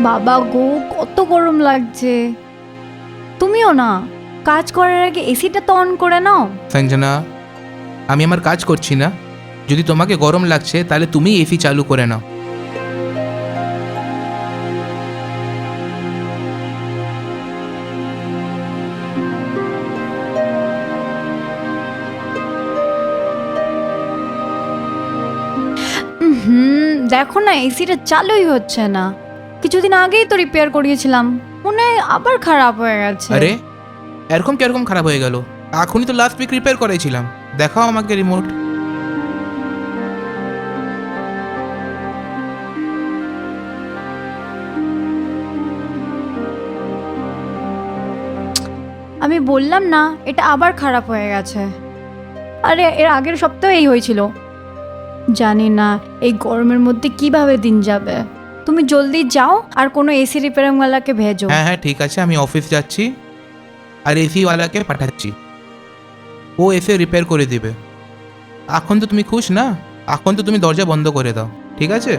বাবা গো, কত গরম লাগছে। তুমিও না কাজ করার আগে এসিটা তো অন করে নাও। সঞ্জনা, আমি আমার কাজ করছি না। যদি তোমাকে গরম লাগছে তাহলে তুমি এসি চালু করে নাও। দেখো না, এসিটা চালুই হচ্ছে না। কিছুদিন আগেই তো রিপেয়ার করিয়েছিলাম, মনে হয় আবার খারাপ হয়ে গেছে। আরে এরকম কিরকম খারাপ হয়ে গেল? এখনই তো লাস্ট উইক রিপেয়ার করেছিলাম। দেখাও আমাকে রিমোট। আমি বললাম না, এটা আবার খারাপ হয়ে গেছে। আরে এর আগের সপ্তাহে এই হয়েছিল। জানি না এই গরমের মধ্যে কিভাবে দিন যাবে। তুমি জলদি যাও আর কোনো এসি রিপেয়ারিংওয়ালাকে ভেজো। হ্যাঁ হ্যাঁ ঠিক আছে, আমি অফিস যাচ্ছি আর এসিওয়ালাকে পাঠাচ্ছি। ও এসে রিপেয়ার করে দিবে। এখন তো তুমি খুশ না? এখন তো তুমি দরজা বন্ধ করে দাও, ঠিক আছে?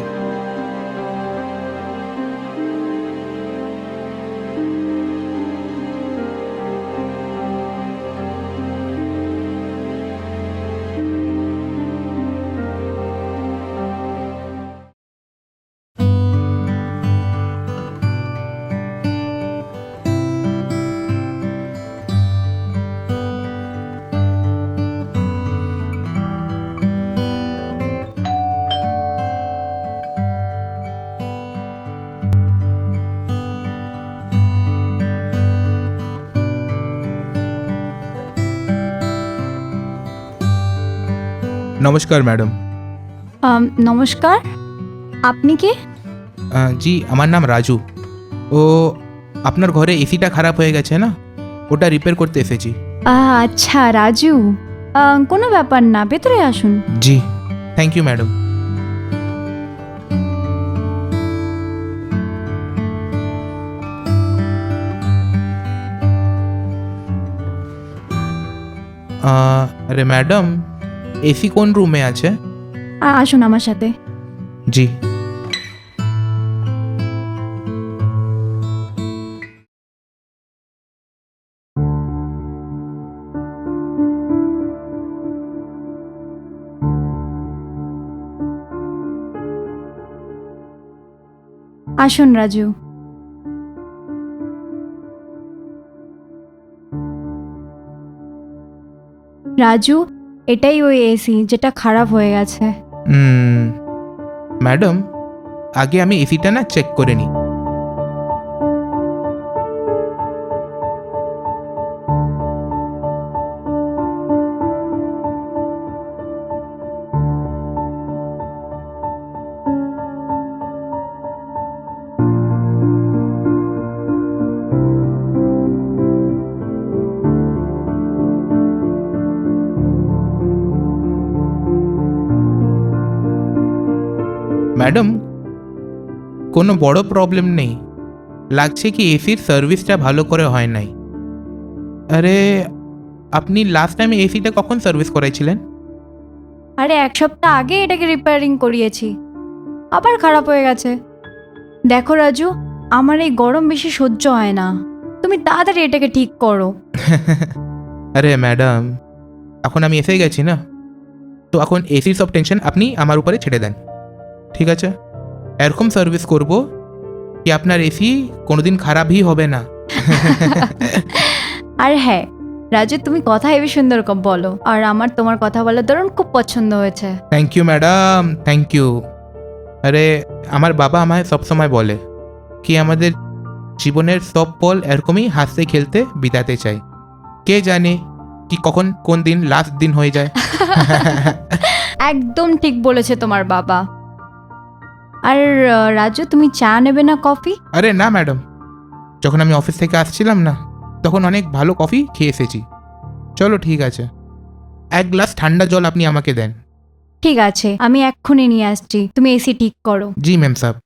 নমস্কার ম্যাডাম। নমস্কার, আপনি কে? জি, আমার নাম রাজু। ও আপনার ঘরে এসিটা খারাপ হয়ে গেছে না, ওটা রিপেয়ার করতে এসেছি। আচ্ছা রাজু, কোনো ব্যাপার না, ভেতরে আসুন। জি, থ্যাংক ইউ ম্যাডাম। আরে ম্যাডাম, এসি কোন রুমে আছে? আসুন আমার সাথে। জি। আসুন রাজু। রাজু, এটাই ওই এসি যেটা খারাপ হয়ে গেছে। ম্যাডাম, আগে আমি এসিটা না চেক করে নিই। ম্যাডাম, কোনো বড় প্রবলেম নেই। লাগছে কি এসির সার্ভিসটা ভালো করে হয় নাই। আরে আপনি লাস্ট টাইম এসিটা কখন সার্ভিস করাইছিলেন? আরে এক সপ্তাহ আগে এটাকে রিপেয়ারিং করিয়েছি, আবার খারাপ হয়ে গেছে। দেখো রাজু, আমার এই গরম বেশি সহ্য হয় না, তুমি তাড়াতাড়ি এটাকে ঠিক করো। আরে ম্যাডাম, এখন আমি এসে গেছি না, তো এখন এসির সব টেনশন আপনি আমার উপরে ছেড়ে দেন, ঠিক আছে? এরকম সার্ভিস করব কি আপনার এসি কোনোদিন খারাপই হবে না। আর হ্যাঁ রাজু, তুমি কথা হেবি সুন্দর বলো, আর আমার তোমার কথা বলার ধরন খুব পছন্দ হয়েছে। Thank you madam, thank you. আরে আমার বাবা আমায় সবসময় বলে কি আমাদের জীবনের সব পল এরকমই হাসতে খেলতে বিতাতে চাই। কে জানে কি কখন কোন দিন লাস্ট দিন হয়ে যায়। একদম ঠিক বলেছে তোমার বাবা। আর রাজু, তুমি চা নেবে না কফি? আরে না ম্যাডাম, যখন আমি অফিস থেকে আসছিলাম না, তখন অনেক ভালো কফি খেয়ে এসেছি। চলো ঠিক আছে, এক গ্লাস ঠান্ডা জল আপনি আমাকে দেন। ঠিক আছে, আমি এক্ষুনি নিয়ে আসছি, তুমি এসি ঠিক করো। জি ম্যাম সাহেব।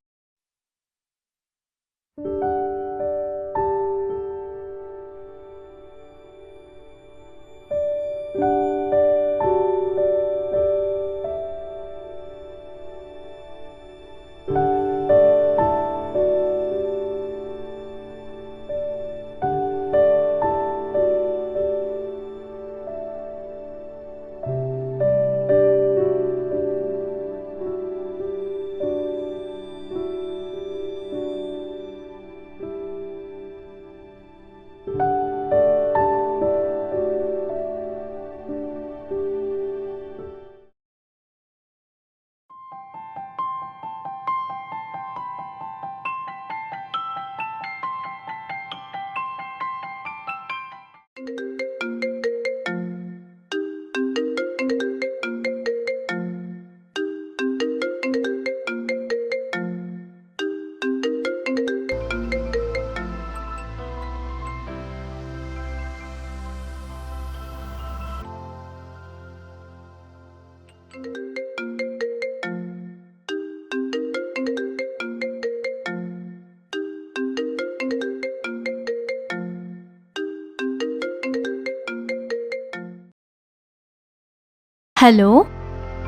হ্যালো।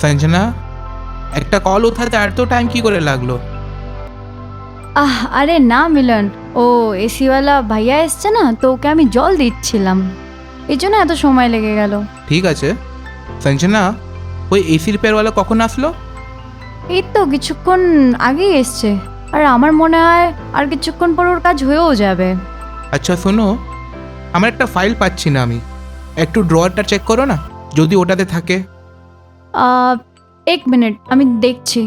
সঞ্জনা, একটা কল উঠাতে এত টাইম কি করে লাগলো? আরে না মিলন, ও এসিওয়ালা ভাইয়া এসছে না, তো ওকে আমি জল দিচ্ছিলাম, এই জন্য এত সময় লেগে গেল। ঠিক আছে সঞ্জনা, ওই এসি রিপেয়ারওয়ালা কখন আসলো? এই তো কিছুক্ষণ আগেই এসছে, আর আমার মনে হয় আর কিছুক্ষণ পর ওর কাজ হয়েও যাবে। আচ্ছা শোনো, আমার একটা ফাইল পাচ্ছি না আমি, একটু ড্রয়ারটা চেক করো না, যদি ওটাতে থাকে। এক মিনিট, আমি দেখছি।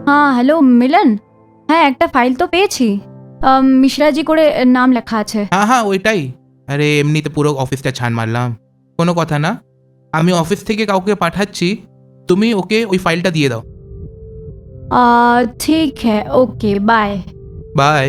হ্যাঁ হ্যালো মিলন, হ্যাঁ একটা ফাইল তো পেয়েছি, মিশ্রাজি করে নাম লেখা আছে। হ্যাঁ হ্যাঁ ওইটাই। আরে এমনিতে পুরো অফিসটা ছান মারলাম, কোনো কথা না। আমি অফিস থেকে কাউকে পাঠাচ্ছি, তুমি ওকে ওই ফাইলটা দিয়ে দাও। ঠিক হ্যাঁ, ওকে বাই। বাই।